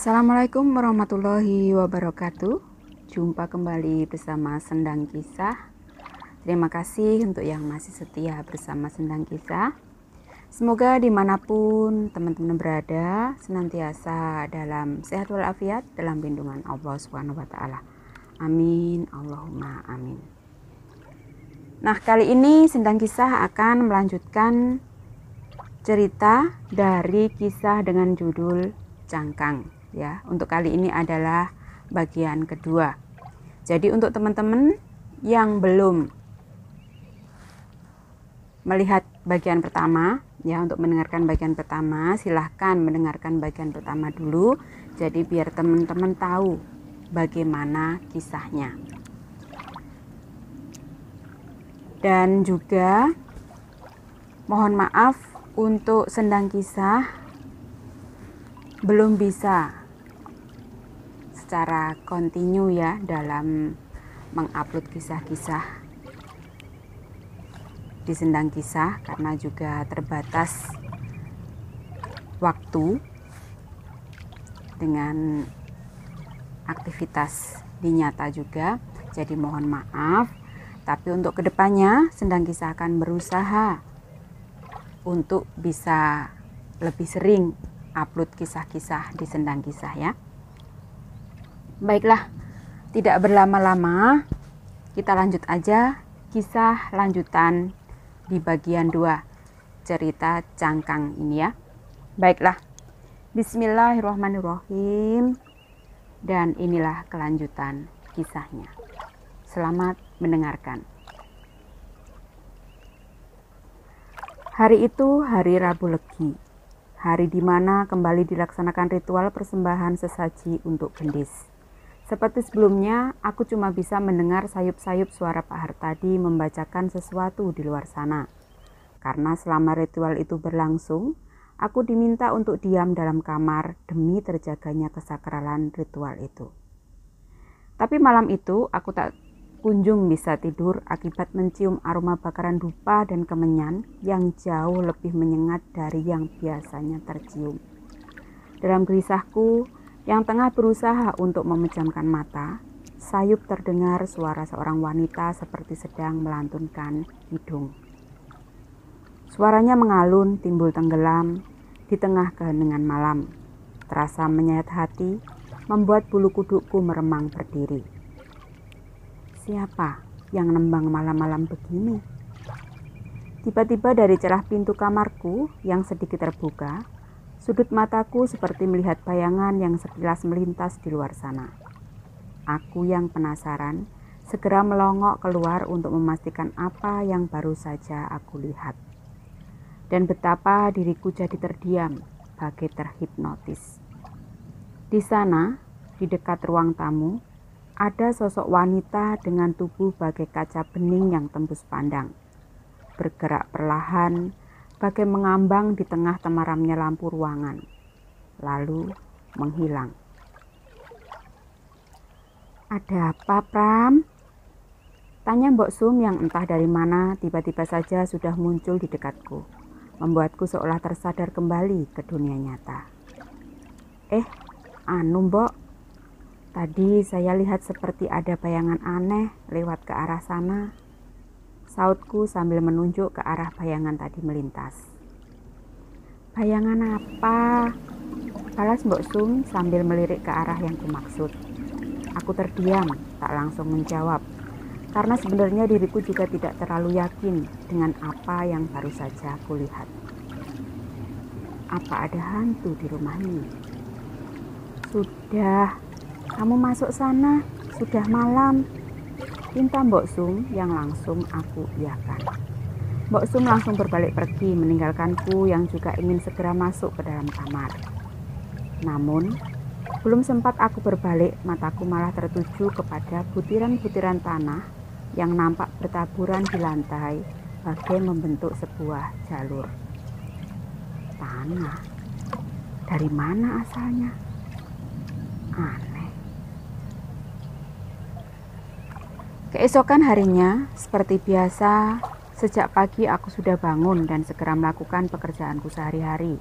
Assalamualaikum warahmatullahi wabarakatuh. Jumpa kembali bersama Sendang Kisah. Terima kasih untuk yang masih setia bersama Sendang Kisah. Semoga dimanapun teman-teman berada senantiasa dalam sehat walafiat dalam lindungan Allah Subhanahu wa Ta'ala. Amin, Allahumma amin. Nah, kali ini Sendang Kisah akan melanjutkan cerita dari kisah dengan judul Cangkang, ya. Untuk kali ini adalah bagian kedua. Jadi untuk teman-teman yang belum melihat bagian pertama, ya, untuk mendengarkan bagian pertama, silahkan mendengarkan bagian pertama dulu. Jadi biar teman-teman tahu bagaimana kisahnya. Dan juga mohon maaf untuk Sendang Kisah belum bisa secara kontinu, ya, dalam mengupload kisah-kisah di Sendang Kisah karena juga terbatas waktu dengan aktivitas di nyata juga. Jadi mohon maaf, tapi untuk kedepannya Sendang Kisah akan berusaha untuk bisa lebih sering upload kisah-kisah di Sendang Kisah, ya. Baiklah, tidak berlama-lama, kita lanjut aja kisah lanjutan di bagian 2 cerita Cangkang ini, ya. Baiklah, bismillahirrahmanirrahim. Dan inilah kelanjutan kisahnya. Selamat mendengarkan. Hari itu hari Rabu Legi, hari di mana kembali dilaksanakan ritual persembahan sesaji untuk gendis. Seperti sebelumnya, aku cuma bisa mendengar sayup-sayup suara Pak Hartadi membacakan sesuatu di luar sana. Karena selama ritual itu berlangsung, aku diminta untuk diam dalam kamar demi terjaganya kesakralan ritual itu. Tapi malam itu aku tak kunjung bisa tidur akibat mencium aroma bakaran dupa dan kemenyan yang jauh lebih menyengat dari yang biasanya tercium. Dalam gelisahku yang tengah berusaha untuk memejamkan mata, sayup terdengar suara seorang wanita seperti sedang melantunkan hidung. Suaranya mengalun, timbul tenggelam di tengah keheningan malam. Terasa menyayat hati, membuat bulu kudukku meremang berdiri. Siapa yang nembang malam-malam begini? Tiba-tiba dari celah pintu kamarku yang sedikit terbuka, sudut mataku seperti melihat bayangan yang sekilas melintas di luar sana. Aku yang penasaran segera melongok keluar untuk memastikan apa yang baru saja aku lihat. Dan betapa diriku jadi terdiam, bagai terhipnotis. Di sana, di dekat ruang tamu, ada sosok wanita dengan tubuh bagai kaca bening yang tembus pandang. Bergerak perlahan, bagai mengambang di tengah temaramnya lampu ruangan. Lalu menghilang. Ada apa, Pram? Tanya Mbok Sum yang entah dari mana tiba-tiba saja sudah muncul di dekatku. Membuatku seolah tersadar kembali ke dunia nyata. Mbok. Tadi saya lihat seperti ada bayangan aneh lewat ke arah sana, sautku sambil menunjuk ke arah bayangan tadi melintas. Bayangan apa? Balas Mbok Sum sambil melirik ke arah yang kumaksud. Aku terdiam, tak langsung menjawab, karena sebenarnya diriku juga tidak terlalu yakin dengan apa yang baru saja kulihat. Apa ada hantu di rumah ini? Sudah, kamu masuk sana, sudah malam. Pinta Mbok Sum yang langsung aku iakan. Mbok Sum langsung berbalik pergi meninggalkanku yang juga ingin segera masuk ke dalam kamar. Namun, belum sempat aku berbalik, mataku malah tertuju kepada butiran-butiran tanah yang nampak bertaburan di lantai bagai membentuk sebuah jalur. Tanah? Dari mana asalnya? Aneh. Keesokan harinya, seperti biasa, sejak pagi aku sudah bangun dan segera melakukan pekerjaanku sehari-hari.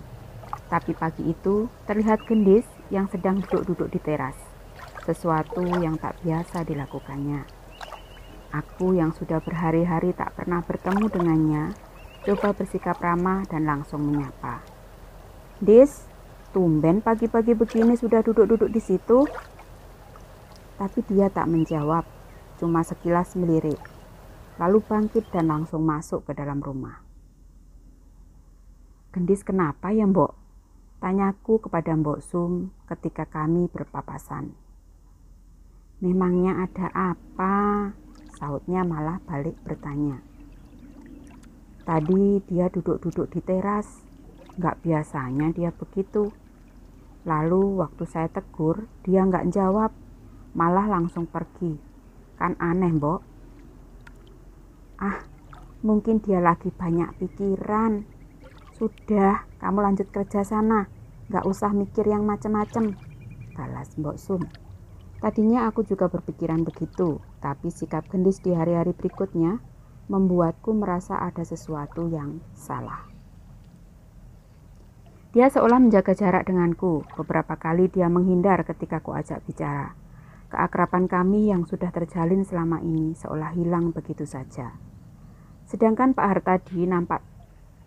Tapi pagi itu terlihat gendis yang sedang duduk-duduk di teras, sesuatu yang tak biasa dilakukannya. Aku yang sudah berhari-hari tak pernah bertemu dengannya, coba bersikap ramah dan langsung menyapa. "Dis, tumben pagi-pagi begini sudah duduk-duduk di situ?" Tapi dia tak menjawab, cuma sekilas melirik, lalu bangkit dan langsung masuk ke dalam rumah. "Gendis kenapa ya, Mbok?" tanyaku kepada Mbok Sum ketika kami berpapasan. "Memangnya ada apa?" sautnya malah balik bertanya. "Tadi dia duduk-duduk di teras, gak biasanya dia begitu. Lalu waktu saya tegur, dia gak jawab, malah langsung pergi. Kan aneh, Mbok." "Ah, mungkin dia lagi banyak pikiran. Sudah, kamu lanjut kerja sana, gak usah mikir yang macem-macem," balas Mbok Sum. Tadinya aku juga berpikiran begitu, tapi sikap Gendis di hari-hari berikutnya membuatku merasa ada sesuatu yang salah. Dia seolah menjaga jarak denganku. Beberapa kali dia menghindar ketika ku ajak bicara. Keakraban kami yang sudah terjalin selama ini seolah hilang begitu saja. Sedangkan Pak Hartadi nampak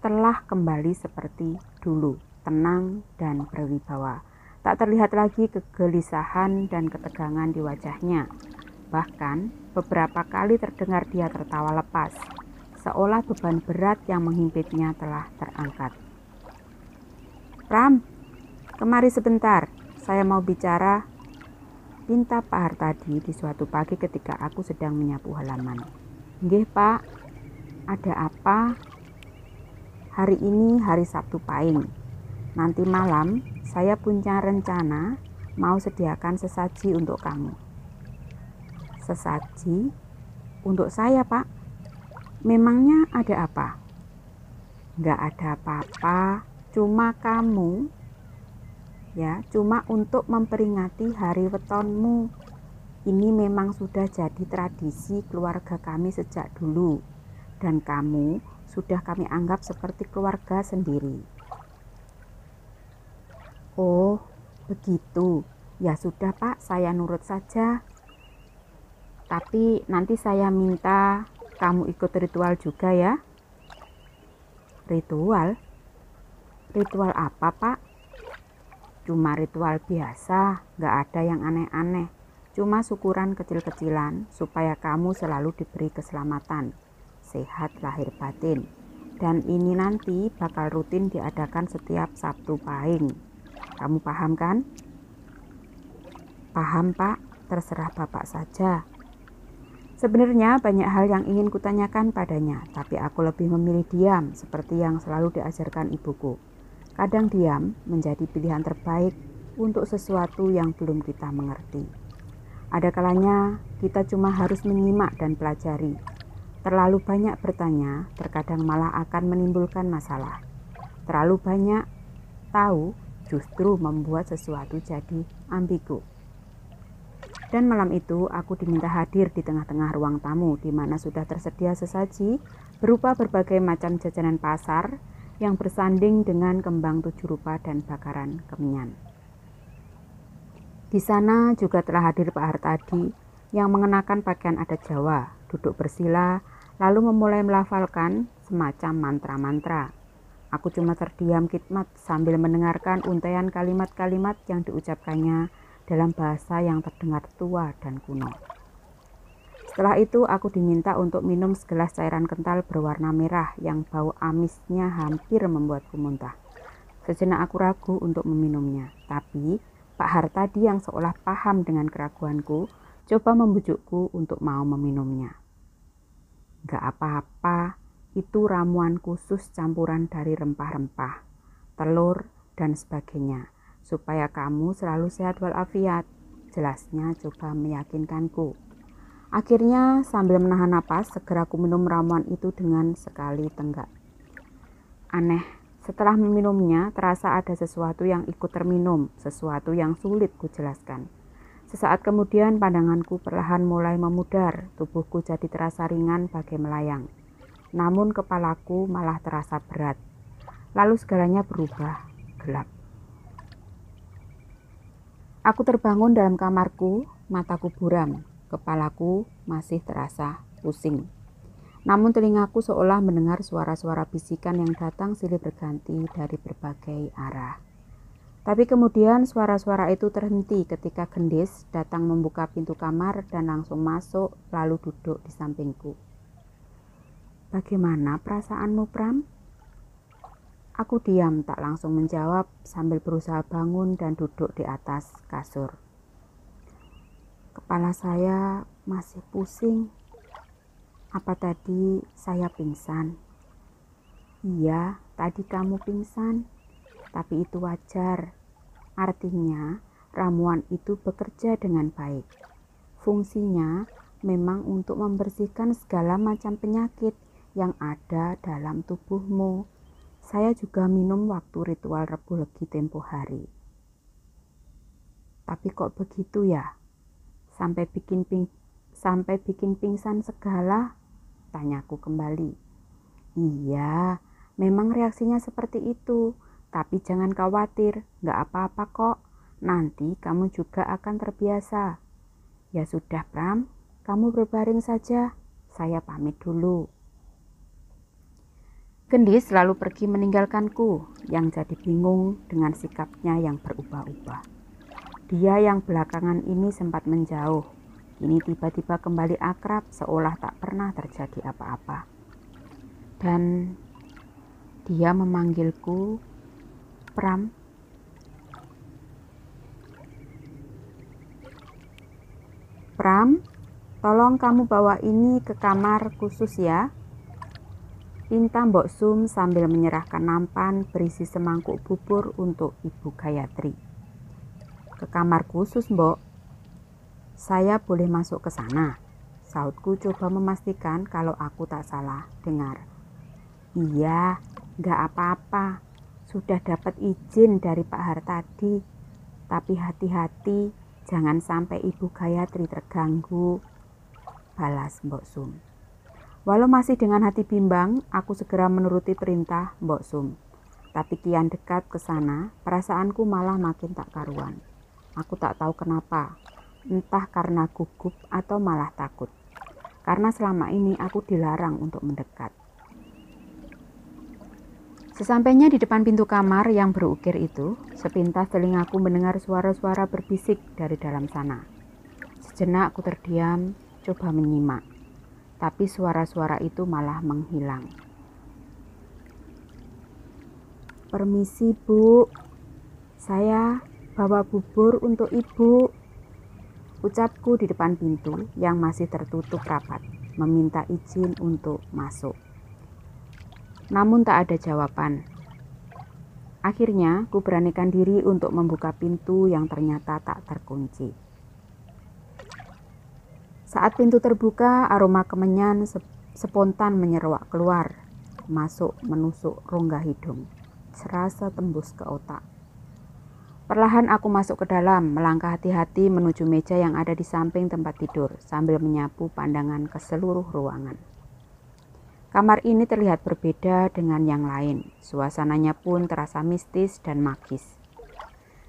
telah kembali seperti dulu, tenang dan berwibawa. Tak terlihat lagi kegelisahan dan ketegangan di wajahnya. Bahkan beberapa kali terdengar dia tertawa lepas, seolah beban berat yang menghimpitnya telah terangkat. "Pram, kemari sebentar, saya mau bicara," pinta Pak Hartadi di suatu pagi ketika aku sedang menyapu halaman. "Nggih, Pak, ada apa?" "Hari ini hari Sabtu Pahing. Nanti malam saya punya rencana mau sediakan sesaji untuk kamu." "Sesaji? Untuk saya, Pak? Memangnya ada apa?" "Nggak ada apa-apa, cuma kamu. Ya, cuma untuk memperingati hari wetonmu. Ini memang sudah jadi tradisi keluarga kami sejak dulu. Dan kamu sudah kami anggap seperti keluarga sendiri." "Oh, begitu. Ya sudah, Pak, saya nurut saja. Tapi nanti saya minta kamu ikut ritual juga ya." "Ritual? Ritual apa, Pak?" "Cuma ritual biasa, gak ada yang aneh-aneh. Cuma syukuran kecil-kecilan supaya kamu selalu diberi keselamatan, sehat lahir batin. Dan ini nanti bakal rutin diadakan setiap Sabtu Pahing. Kamu paham kan?" "Paham, Pak. Terserah Bapak saja." Sebenarnya banyak hal yang ingin kutanyakan padanya, tapi aku lebih memilih diam seperti yang selalu diajarkan ibuku. Kadang diam menjadi pilihan terbaik untuk sesuatu yang belum kita mengerti. Ada kalanya kita cuma harus menyimak dan pelajari. Terlalu banyak bertanya terkadang malah akan menimbulkan masalah. Terlalu banyak tahu justru membuat sesuatu jadi ambigu. Dan malam itu aku diminta hadir di tengah-tengah ruang tamu di mana sudah tersedia sesaji berupa berbagai macam jajanan pasar yang bersanding dengan kembang 7 rupa dan bakaran kemenyan. Di sana juga telah hadir Pak Hartadi yang mengenakan pakaian adat Jawa, duduk bersila lalu memulai melafalkan semacam mantra-mantra. Aku cuma terdiam khidmat sambil mendengarkan untaian kalimat-kalimat yang diucapkannya dalam bahasa yang terdengar tua dan kuno. Setelah itu aku diminta untuk minum segelas cairan kental berwarna merah yang bau amisnya hampir membuatku muntah. Sejenak aku ragu untuk meminumnya, tapi Pak Hartadi yang seolah paham dengan keraguanku coba membujukku untuk mau meminumnya. "Gak apa-apa. Itu ramuan khusus campuran dari rempah-rempah, telur, dan sebagainya, supaya kamu selalu sehat walafiat," jelasnya coba meyakinkanku. Akhirnya sambil menahan napas, segera aku minum ramuan itu dengan sekali tenggak. Aneh, setelah meminumnya terasa ada sesuatu yang ikut terminum, sesuatu yang sulit kujelaskan. Sesaat kemudian pandanganku perlahan mulai memudar, tubuhku jadi terasa ringan bagai melayang. Namun kepalaku malah terasa berat. Lalu segalanya berubah gelap. Aku terbangun dalam kamarku, mataku buram, kepalaku masih terasa pusing. Namun telingaku seolah mendengar suara-suara bisikan yang datang silih berganti dari berbagai arah. Tapi kemudian suara-suara itu terhenti ketika gendis datang membuka pintu kamar dan langsung masuk lalu duduk di sampingku. "Bagaimana perasaanmu, Pram?" Aku diam tak langsung menjawab sambil berusaha bangun dan duduk di atas kasur. Kepala saya masih pusing. Apa tadi saya pingsan? Iya, tadi kamu pingsan. Tapi itu wajar. Artinya, ramuan itu bekerja dengan baik. Fungsinya memang untuk membersihkan segala macam penyakit yang ada dalam tubuhmu. Saya juga minum waktu ritual Rebu Legi tempo hari. Tapi kok begitu ya? Sampai bikin pingsan segala? Tanyaku kembali. Iya, memang reaksinya seperti itu. Tapi jangan khawatir, gak apa-apa kok. Nanti kamu juga akan terbiasa. Ya sudah, Pram, kamu berbaring saja. Saya pamit dulu. Gendis lalu pergi meninggalkanku, yang jadi bingung dengan sikapnya yang berubah-ubah. Dia yang belakangan ini sempat menjauh, kini tiba-tiba kembali akrab seolah tak pernah terjadi apa-apa. Dan dia memanggilku, "Pram." "Pram, tolong kamu bawa ini ke kamar khusus ya," pinta Mbok Sum sambil menyerahkan nampan berisi semangkuk bubur untuk Ibu Gayatri. "Ke kamar khusus, Mbok? Saya boleh masuk ke sana?" Sautku coba memastikan kalau aku tak salah dengar. "Iya, gak apa-apa. Sudah dapat izin dari Pak Har tadi. Tapi hati-hati, jangan sampai Ibu Gayatri terganggu," balas Mbok Sum. Walau masih dengan hati bimbang, aku segera menuruti perintah Mbok Sum. Tapi kian dekat ke sana, perasaanku malah makin tak karuan. Aku tak tahu kenapa, entah karena gugup atau malah takut. Karena selama ini aku dilarang untuk mendekat. Sesampainya di depan pintu kamar yang berukir itu, sepintas telingaku mendengar suara-suara berbisik dari dalam sana. Sejenak aku terdiam, coba menyimak. Tapi suara-suara itu malah menghilang. "Permisi, Bu. Saya bawa bubur untuk Ibu," ucapku di depan pintu yang masih tertutup rapat, meminta izin untuk masuk. Namun tak ada jawaban. Akhirnya, ku beranikan diri untuk membuka pintu yang ternyata tak terkunci. Saat pintu terbuka, aroma kemenyan spontan menyeruak keluar, masuk menusuk rongga hidung, serasa tembus ke otak. Perlahan aku masuk ke dalam, melangkah hati-hati menuju meja yang ada di samping tempat tidur, sambil menyapu pandangan ke seluruh ruangan. Kamar ini terlihat berbeda dengan yang lain, suasananya pun terasa mistis dan magis.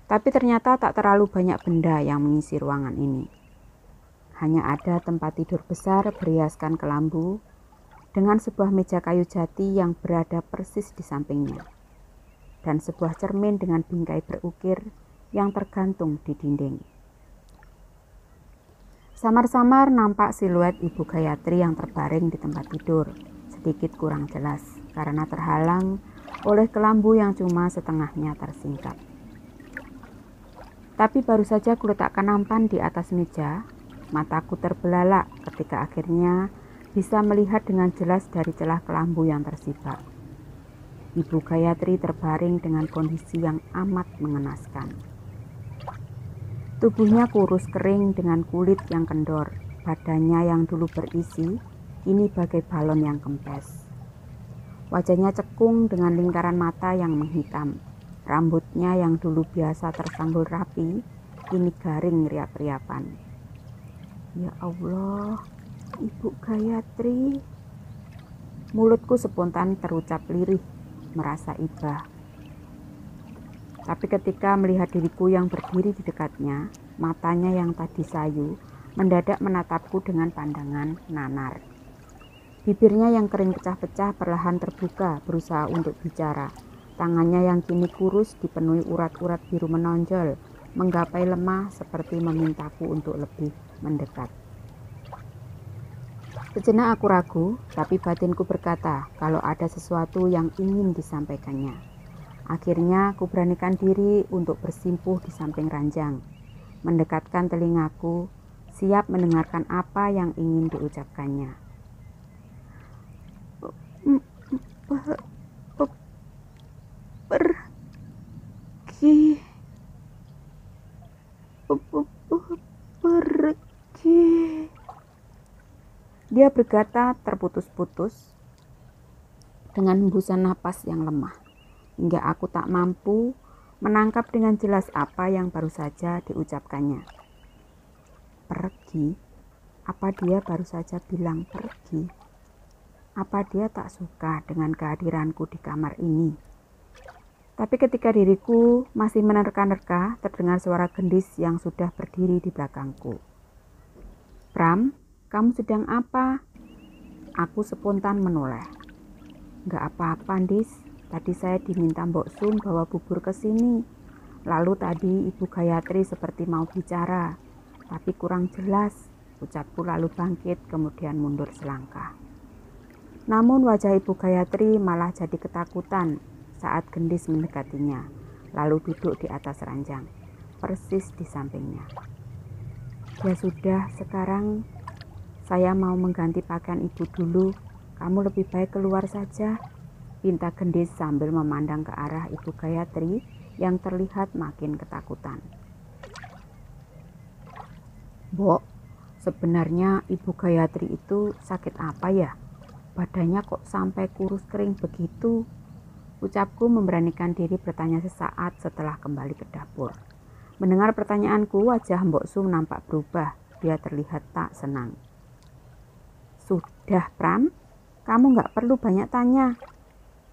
Tapi ternyata tak terlalu banyak benda yang mengisi ruangan ini. Hanya ada tempat tidur besar berhiaskan kelambu dengan sebuah meja kayu jati yang berada persis di sampingnya, dan sebuah cermin dengan bingkai berukir yang tergantung di dinding. Samar-samar nampak siluet Ibu Gayatri yang terbaring di tempat tidur, sedikit kurang jelas karena terhalang oleh kelambu yang cuma setengahnya tersingkap. Tapi baru saja kuletakkan nampan di atas meja, mataku terbelalak ketika akhirnya bisa melihat dengan jelas dari celah kelambu yang tersibak. Ibu Gayatri terbaring dengan kondisi yang amat mengenaskan. Tubuhnya kurus kering dengan kulit yang kendor, badannya yang dulu berisi, kini bagai balon yang kempes. Wajahnya cekung dengan lingkaran mata yang menghitam. Rambutnya yang dulu biasa tersanggul rapi, kini garing riap-riapan. Ya Allah, Ibu Gayatri. Mulutku spontan terucap lirih, merasa iba. Tapi ketika melihat diriku yang berdiri di dekatnya, matanya yang tadi sayu mendadak menatapku dengan pandangan nanar. Bibirnya yang kering pecah-pecah perlahan terbuka berusaha untuk bicara. Tangannya yang kini kurus dipenuhi urat-urat biru menonjol, menggapai lemah seperti memintaku untuk lebih mendekat. Sejenak aku ragu, tapi batinku berkata kalau ada sesuatu yang ingin disampaikannya. Akhirnya aku beranikan diri untuk bersimpuh di samping ranjang, mendekatkan telingaku, siap mendengarkan apa yang ingin diucapkannya. Pergi. Dia berkata terputus-putus dengan hembusan napas yang lemah, hingga aku tak mampu menangkap dengan jelas apa yang baru saja diucapkannya. Pergi? Apa dia baru saja bilang pergi? Apa dia tak suka dengan kehadiranku di kamar ini? Tapi ketika diriku masih menerka-nerka, terdengar suara gendis yang sudah berdiri di belakangku. Pram, kamu sedang apa? Aku spontan menoleh. Gak apa-apa, Dis. Tadi saya diminta Mbok Sum bawa bubur ke sini. Lalu tadi Ibu Gayatri seperti mau bicara, tapi kurang jelas. Ucapku lalu bangkit, kemudian mundur selangkah. Namun wajah Ibu Gayatri malah jadi ketakutan saat gendis mendekatinya, lalu duduk di atas ranjang, persis di sampingnya. Ya sudah, sekarang saya mau mengganti pakaian ibu dulu. Kamu lebih baik keluar saja, pinta gendis sambil memandang ke arah Ibu Gayatri yang terlihat makin ketakutan. Mbok, sebenarnya Ibu Gayatri itu sakit apa ya? Badannya kok sampai kurus kering begitu? Ucapku memberanikan diri bertanya sesaat setelah kembali ke dapur. Mendengar pertanyaanku, wajah Mbok Sum nampak berubah. Dia terlihat tak senang. Sudah, Pram, kamu gak perlu banyak tanya.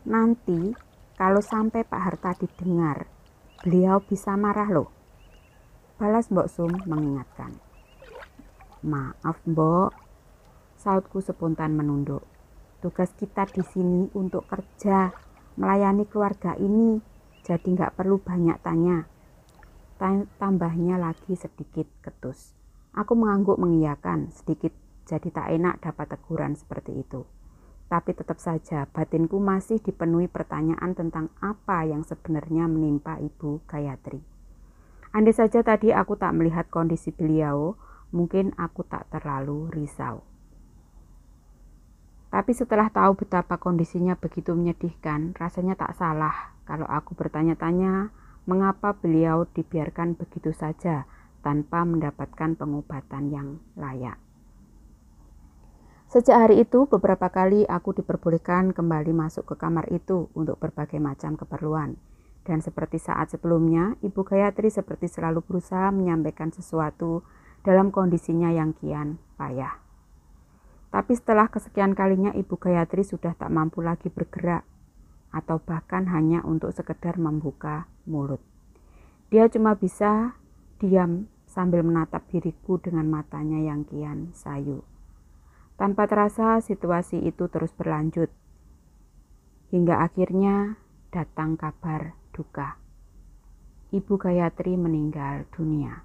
Nanti kalau sampai Pak Harta didengar, beliau bisa marah loh. Balas Mbok Sum mengingatkan. Maaf, Mbok, sautku spontan menunduk. Tugas kita di sini untuk kerja, melayani keluarga ini, jadi gak perlu banyak tanya. Tambahnya lagi sedikit ketus. Aku mengangguk mengiyakan, sedikit jadi tak enak dapat teguran seperti itu. Tapi tetap saja batinku masih dipenuhi pertanyaan tentang apa yang sebenarnya menimpa Ibu Gayatri. Andai saja tadi aku tak melihat kondisi beliau, mungkin aku tak terlalu risau. Tapi setelah tahu betapa kondisinya begitu menyedihkan, rasanya tak salah kalau aku bertanya-tanya mengapa beliau dibiarkan begitu saja tanpa mendapatkan pengobatan yang layak. Sejak hari itu beberapa kali aku diperbolehkan kembali masuk ke kamar itu untuk berbagai macam keperluan. Dan seperti saat sebelumnya, Ibu Gayatri seperti selalu berusaha menyampaikan sesuatu dalam kondisinya yang kian payah. Tapi setelah kesekian kalinya Ibu Gayatri sudah tak mampu lagi bergerak atau bahkan hanya untuk sekedar membuka mulut. Dia cuma bisa diam sambil menatap diriku dengan matanya yang kian sayu. Tanpa terasa situasi itu terus berlanjut. Hingga akhirnya datang kabar duka. Ibu Gayatri meninggal dunia.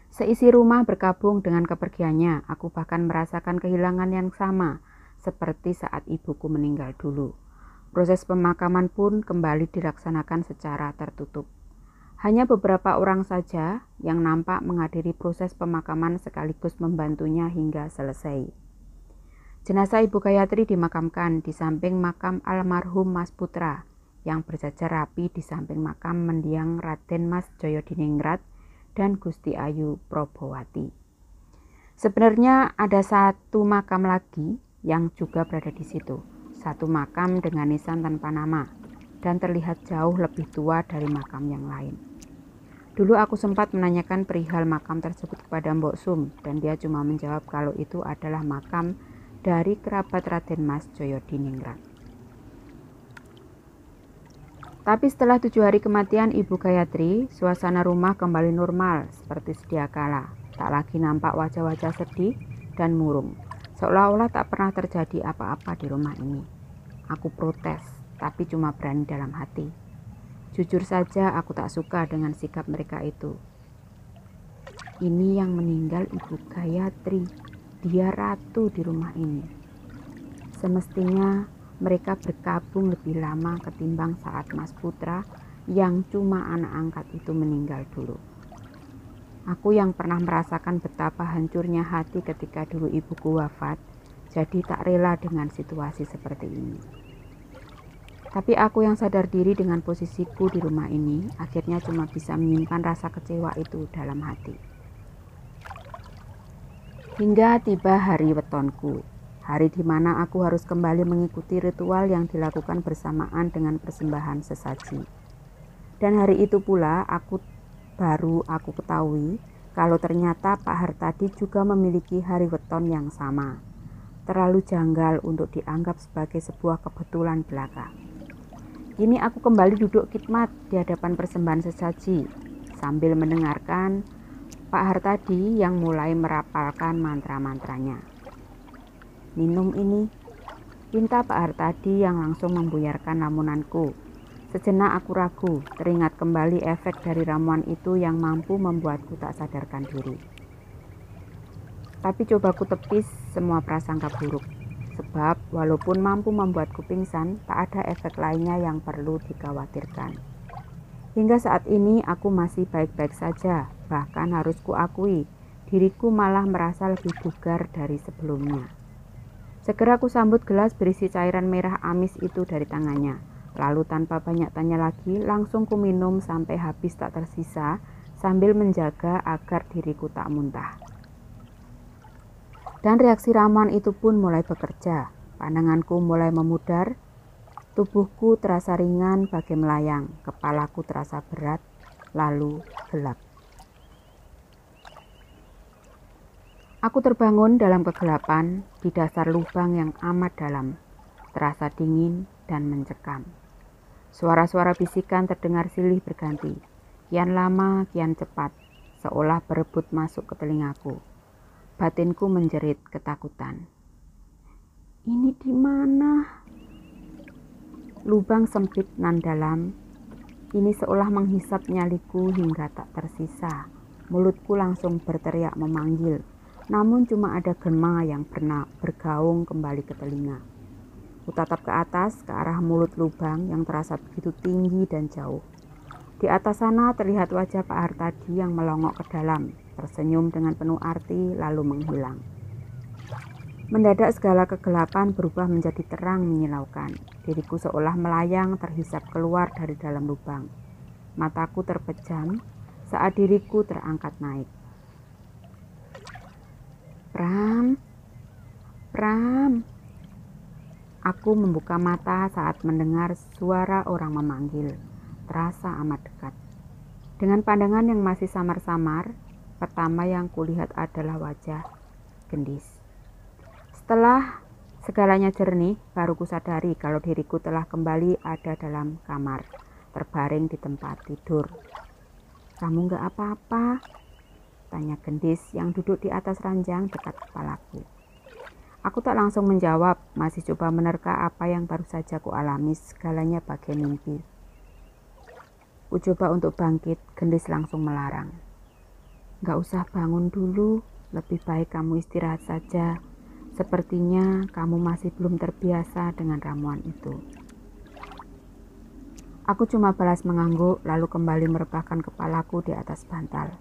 Seisi rumah berkabung dengan kepergiannya. Aku bahkan merasakan kehilangan yang sama seperti saat ibuku meninggal dulu. Proses pemakaman pun kembali dilaksanakan secara tertutup. Hanya beberapa orang saja yang nampak menghadiri proses pemakaman sekaligus membantunya hingga selesai. Jenazah Ibu Gayatri dimakamkan di samping makam almarhum Mas Putra yang berjajar rapi di samping makam mendiang Raden Mas Joyodiningrat dan Gusti Ayu Probowati. Sebenarnya ada satu makam lagi yang juga berada di situ. Satu makam dengan nisan tanpa nama dan terlihat jauh lebih tua dari makam yang lain. Dulu aku sempat menanyakan perihal makam tersebut kepada Mbok Sum dan dia cuma menjawab kalau itu adalah makam dari kerabat Raden Mas Joyodiningrat. Tapi setelah 7 hari kematian Ibu Gayatri, suasana rumah kembali normal seperti sedia kala. Tak lagi nampak wajah-wajah sedih dan murung. Seolah-olah tak pernah terjadi apa-apa di rumah ini. Aku protes, tapi cuma berani dalam hati. Jujur saja aku tak suka dengan sikap mereka itu. Ini yang meninggal Ibu Gayatri. Dia ratu di rumah ini. Semestinya mereka berkabung lebih lama ketimbang saat Mas Putra yang cuma anak angkat itu meninggal dulu. Aku yang pernah merasakan betapa hancurnya hati ketika dulu ibuku wafat, jadi tak rela dengan situasi seperti ini. Tapi aku yang sadar diri dengan posisiku di rumah ini, akhirnya cuma bisa menyimpan rasa kecewa itu dalam hati. Hingga tiba hari wetonku. Hari di mana aku harus kembali mengikuti ritual yang dilakukan bersamaan dengan persembahan sesaji. Dan hari itu pula aku ketahui kalau ternyata Pak Hartadi juga memiliki hari weton yang sama. Terlalu janggal untuk dianggap sebagai sebuah kebetulan belaka. Kini aku kembali duduk khidmat di hadapan persembahan sesaji sambil mendengarkan Pak Hartadi yang mulai merapalkan mantra-mantranya. Minum ini, pinta Pak Hartadi yang langsung membuyarkan lamunanku. Sejenak aku ragu, teringat kembali efek dari ramuan itu yang mampu membuatku tak sadarkan diri. Tapi coba ku tepis semua prasangka buruk, sebab walaupun mampu membuatku pingsan, tak ada efek lainnya yang perlu dikhawatirkan. Hingga saat ini aku masih baik-baik saja, bahkan harus kuakui, diriku malah merasa lebih bugar dari sebelumnya. Segera ku sambut gelas berisi cairan merah amis itu dari tangannya. Lalu tanpa banyak tanya lagi, langsung ku minum sampai habis tak tersisa sambil menjaga agar diriku tak muntah. Dan reaksi ramuan itu pun mulai bekerja. Pandanganku mulai memudar, tubuhku terasa ringan bagai melayang, kepalaku terasa berat, lalu gelap. Aku terbangun dalam kegelapan di dasar lubang yang amat dalam, terasa dingin dan mencekam. Suara-suara bisikan terdengar silih berganti, kian lama kian cepat, seolah berebut masuk ke telingaku. Batinku menjerit ketakutan. Ini di mana? Lubang sempit nan dalam, ini seolah menghisap nyaliku hingga tak tersisa. Mulutku langsung berteriak memanggil. Namun cuma ada gema yang pernah bergaung kembali ke telinga. Kutatap ke atas, ke arah mulut lubang yang terasa begitu tinggi dan jauh. Di atas sana terlihat wajah Pak Hartadi yang melongok ke dalam, tersenyum dengan penuh arti lalu menghilang. Mendadak segala kegelapan berubah menjadi terang menyilaukan. Diriku seolah melayang terhisap keluar dari dalam lubang. Mataku terpejam saat diriku terangkat naik. Pram. Aku membuka mata saat mendengar suara orang memanggil. Terasa amat dekat. Dengan pandangan yang masih samar-samar, pertama yang kulihat adalah wajah Gendis. Setelah segalanya jernih, baru kusadari kalau diriku telah kembali ada dalam kamar, terbaring di tempat tidur. Kamu gak apa-apa? Tanya Gendis yang duduk di atas ranjang dekat kepalaku. Aku tak langsung menjawab, masih coba menerka apa yang baru saja kualami, segalanya bagai mimpi. Ku coba untuk bangkit, Gendis langsung melarang. Gak usah bangun dulu, lebih baik kamu istirahat saja. Sepertinya kamu masih belum terbiasa dengan ramuan itu. Aku cuma balas mengangguk, lalu kembali merebahkan kepalaku di atas bantal.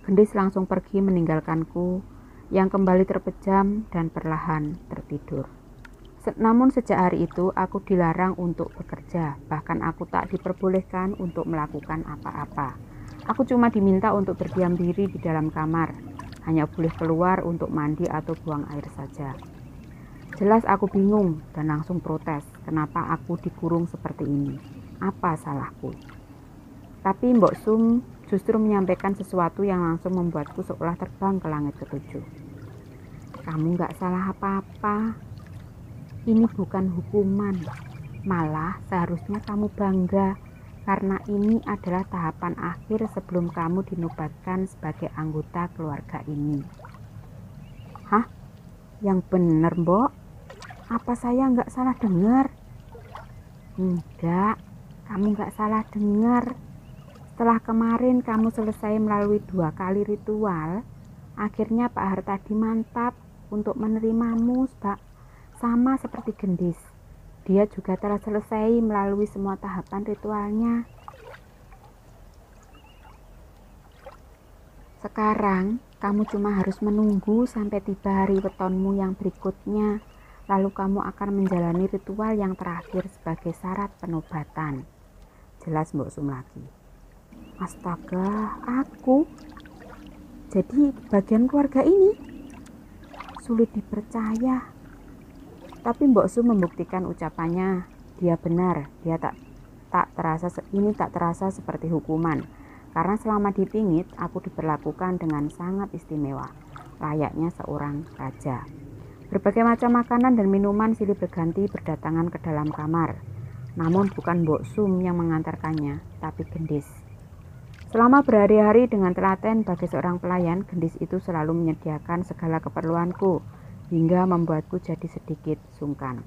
Gendis langsung pergi meninggalkanku yang kembali terpejam dan perlahan tertidur. Namun sejak hari itu aku dilarang untuk bekerja, bahkan aku tak diperbolehkan untuk melakukan apa-apa. Aku cuma diminta untuk berdiam diri di dalam kamar, hanya boleh keluar untuk mandi atau buang air saja. Jelas aku bingung dan langsung protes, kenapa aku dikurung seperti ini, apa salahku. Tapi Mbok Sum justru menyampaikan sesuatu yang langsung membuatku seolah terbang ke langit ketujuh. Kamu gak salah apa-apa. Ini bukan hukuman. Malah seharusnya kamu bangga karena ini adalah tahapan akhir sebelum kamu dinobatkan sebagai anggota keluarga ini. Hah? Yang bener, Mbok? Apa saya nggak salah dengar? Enggak, kamu nggak salah dengar. Setelah kemarin kamu selesai melalui 2 kali ritual, akhirnya Pak Hartadi mantap untuk menerimamu, Pak. Sama seperti Gendis. Dia juga telah selesai melalui semua tahapan ritualnya. Sekarang, kamu cuma harus menunggu sampai tiba hari wetonmu yang berikutnya. Lalu kamu akan menjalani ritual yang terakhir sebagai syarat penobatan. Jelas Mbok Sum lagi. Astaga, aku? Jadi bagian keluarga ini? Sulit dipercaya. Tapi Mbok Sum membuktikan ucapannya. Dia benar, dia tak terasa seperti hukuman. Karena selama dipingit, aku diperlakukan dengan sangat istimewa, layaknya seorang raja. Berbagai macam makanan dan minuman silih berganti berdatangan ke dalam kamar. Namun bukan Mbok Sum yang mengantarkannya, tapi Gendis. Selama berhari-hari dengan telaten bagi seorang pelayan, Gendis itu selalu menyediakan segala keperluanku, hingga membuatku jadi sedikit sungkan.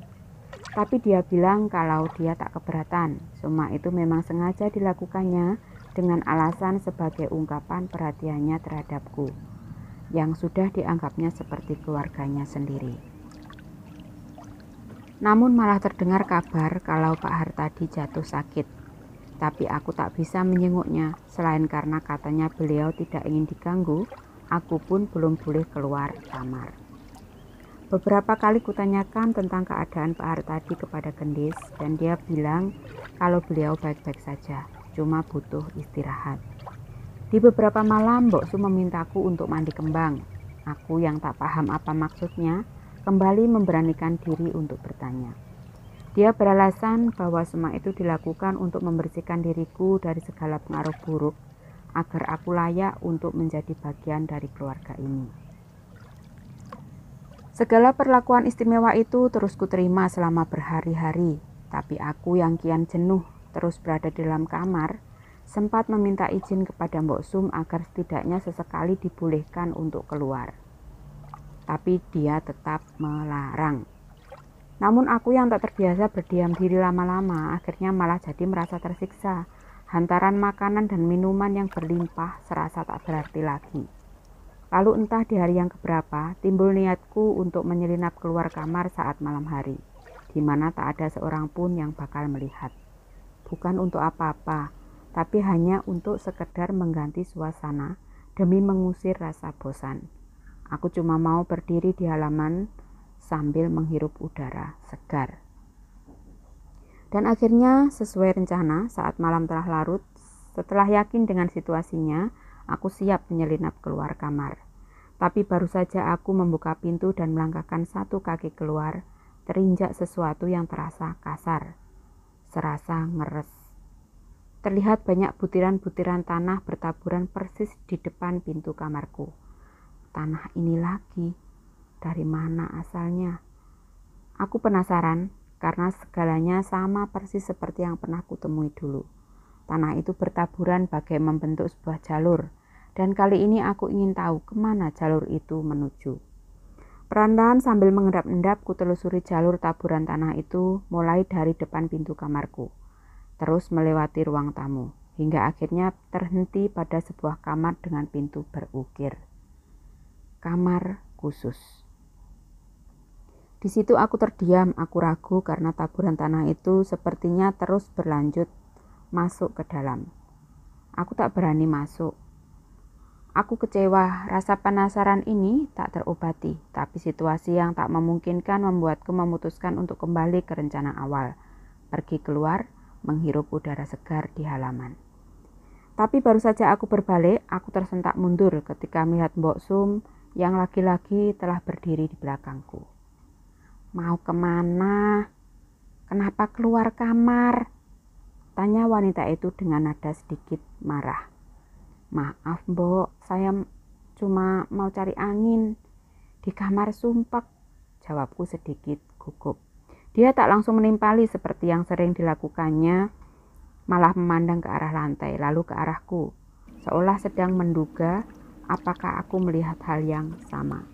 Tapi dia bilang kalau dia tak keberatan, semua itu memang sengaja dilakukannya dengan alasan sebagai ungkapan perhatiannya terhadapku, yang sudah dianggapnya seperti keluarganya sendiri. Namun malah terdengar kabar kalau Pak Hartadi jatuh sakit. Tapi aku tak bisa menjenguknya, selain karena katanya beliau tidak ingin diganggu, aku pun belum boleh keluar kamar. Beberapa kali kutanyakan tentang keadaan Pak Hartadi kepada Gendis, dan dia bilang kalau beliau baik-baik saja, cuma butuh istirahat. Di beberapa malam, Mbok Sum memintaku untuk mandi kembang. Aku yang tak paham apa maksudnya, kembali memberanikan diri untuk bertanya. Dia beralasan bahwa semua itu dilakukan untuk membersihkan diriku dari segala pengaruh buruk, agar aku layak untuk menjadi bagian dari keluarga ini. Segala perlakuan istimewa itu terus kuterima selama berhari-hari, tapi aku yang kian jenuh terus berada di dalam kamar, sempat meminta izin kepada Mbok Sum agar setidaknya sesekali dibolehkan untuk keluar. Tapi dia tetap melarang. Namun aku yang tak terbiasa berdiam diri lama-lama, akhirnya malah jadi merasa tersiksa. Hantaran makanan dan minuman yang berlimpah serasa tak berarti lagi. Lalu entah di hari yang keberapa, timbul niatku untuk menyelinap keluar kamar saat malam hari, di mana tak ada seorang pun yang bakal melihat. Bukan untuk apa-apa, tapi hanya untuk sekedar mengganti suasana demi mengusir rasa bosan. Aku cuma mau berdiri di halaman sambil menghirup udara segar. Dan akhirnya sesuai rencana, saat malam telah larut, setelah yakin dengan situasinya, aku siap menyelinap keluar kamar. Tapi baru saja aku membuka pintu dan melangkahkan satu kaki keluar, terinjak sesuatu yang terasa kasar, serasa ngeres. Terlihat banyak butiran-butiran tanah bertaburan persis di depan pintu kamarku. Tanah ini lagi, dari mana asalnya? Aku penasaran, karena segalanya sama persis seperti yang pernah kutemui dulu. Tanah itu bertaburan bagai membentuk sebuah jalur, dan kali ini aku ingin tahu kemana jalur itu menuju. Perlahan sambil mengendap-endap kutelusuri jalur taburan tanah itu mulai dari depan pintu kamarku, terus melewati ruang tamu, hingga akhirnya terhenti pada sebuah kamar dengan pintu berukir. Kamar khusus. Di situ aku terdiam, aku ragu karena taburan tanah itu sepertinya terus berlanjut masuk ke dalam. Aku tak berani masuk. Aku kecewa, rasa penasaran ini tak terobati, tapi situasi yang tak memungkinkan membuatku memutuskan untuk kembali ke rencana awal, pergi keluar, menghirup udara segar di halaman. Tapi baru saja aku berbalik, aku tersentak mundur ketika melihat Mbok Sum yang lagi-lagi telah berdiri di belakangku. Mau kemana? Kenapa keluar kamar? Tanya wanita itu dengan nada sedikit marah. Maaf Mbok, saya cuma mau cari angin. Di kamar sumpek, jawabku sedikit gugup. Dia tak langsung menimpali seperti yang sering dilakukannya malah memandang ke arah lantai, lalu ke arahku, seolah sedang menduga apakah aku melihat hal yang sama.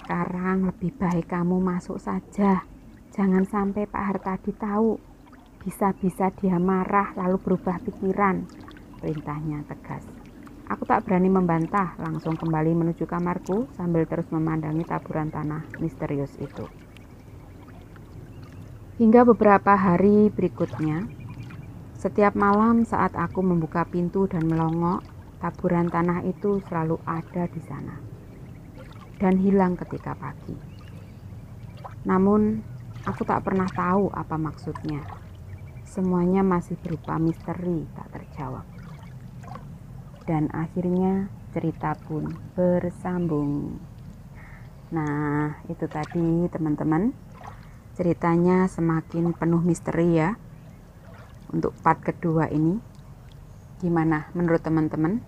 Sekarang lebih baik kamu masuk saja. Jangan sampai Pak Hartadi tahu. Bisa-bisa dia marah lalu berubah pikiran. Perintahnya tegas. Aku tak berani membantah, langsung kembali menuju kamarku sambil terus memandangi taburan tanah misterius itu. Hingga beberapa hari berikutnya, setiap malam saat aku membuka pintu dan melongok, taburan tanah itu selalu ada di sana dan hilang ketika pagi. Namun, aku tak pernah tahu apa maksudnya. Semuanya masih berupa misteri tak terjawab. Dan akhirnya cerita pun bersambung. Nah, itu tadi teman-teman. Ceritanya semakin penuh misteri ya. Untuk part kedua ini. Gimana menurut teman-teman?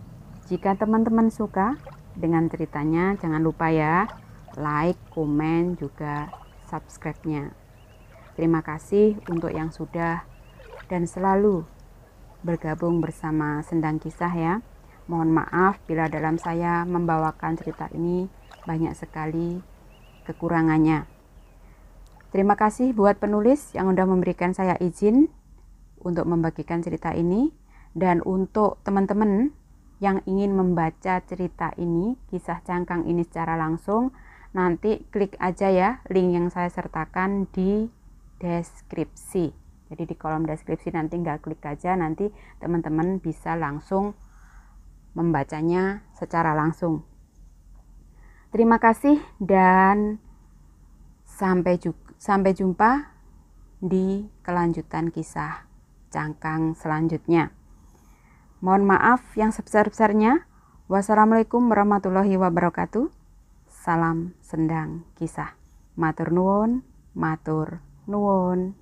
Jika teman-teman suka dengan ceritanya, jangan lupa ya, like, komen, juga subscribe-nya. Terima kasih untuk yang sudah dan selalu bergabung bersama Sendang Kisah ya. Mohon maaf bila dalam saya membawakan cerita ini banyak sekali kekurangannya. Terima kasih buat penulis yang sudah memberikan saya izin untuk membagikan cerita ini. Dan untuk teman-teman yang ingin membaca cerita ini, kisah cangkang ini secara langsung, nanti klik aja ya link yang saya sertakan di deskripsi. Jadi di kolom deskripsi nanti nggak klik aja, nanti teman-teman bisa langsung membacanya secara langsung. Terima kasih dan sampai jumpa di kelanjutan kisah cangkang selanjutnya. Mohon maaf yang sebesar-besarnya. Wassalamualaikum warahmatullahi wabarakatuh. Salam Sendang Kisah. Matur nuwun, matur nuwun.